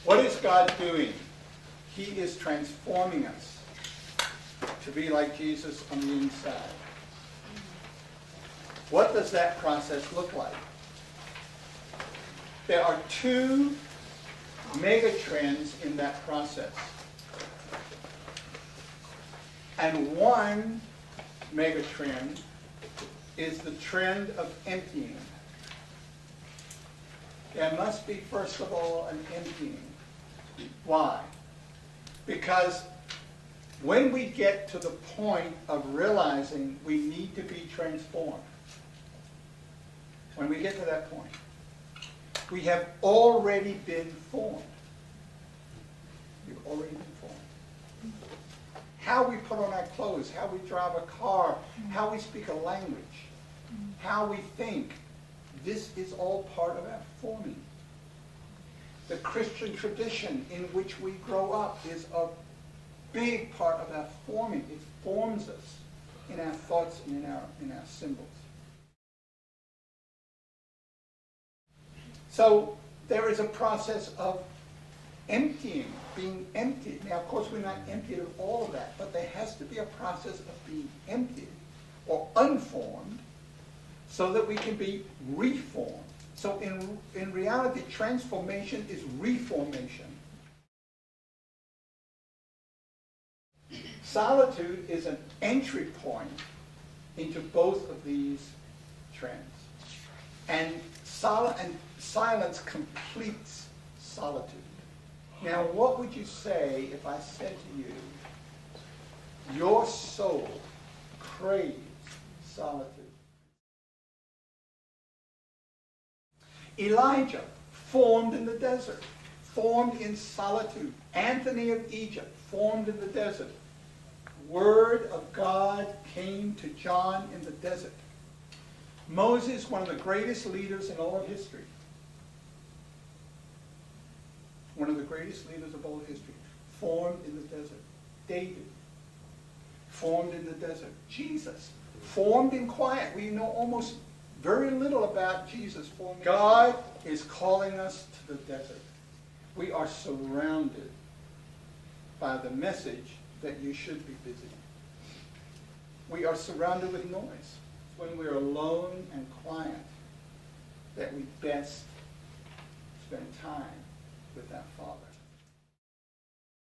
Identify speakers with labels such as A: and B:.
A: What is God doing? He is transforming us to be like Jesus on the inside. What does that process look like? There are two mega trends in that process. And one mega trend is the trend of emptying. There must be, first of all, an emptying. Why? Because when we get to the point of realizing we need to be transformed, when we get to that point, we have already been formed. We've already been formed. How we put on our clothes, how we drive a car, how we speak a language, how we think, this is all part of our forming. The Christian tradition in which we grow up is a big part of our forming. It forms us in our thoughts and in our symbols. So there is a process of emptying, being emptied. Now, of course, we're not emptied of all of that, but there has to be a process of being emptied or unformed so that we can be reformed. So in reality, transformation is reformation. Solitude is an entry point into both of these trends. And silence completes solitude. Now, what would you say if I said to you, your soul craves solitude? Elijah, formed in the desert, formed in solitude. Anthony of Egypt, formed in the desert. Word of God came to John in the desert. Moses, one of the greatest leaders in all of history. One of the greatest leaders of all of history. Formed in the desert. David, formed in the desert. Jesus, formed in quiet. We know almost very little about Jesus forming. God is calling us to the desert. We are surrounded by the message that you should be busy. We are surrounded with noise. It's when we're alone and quiet that we best spend time with our Father.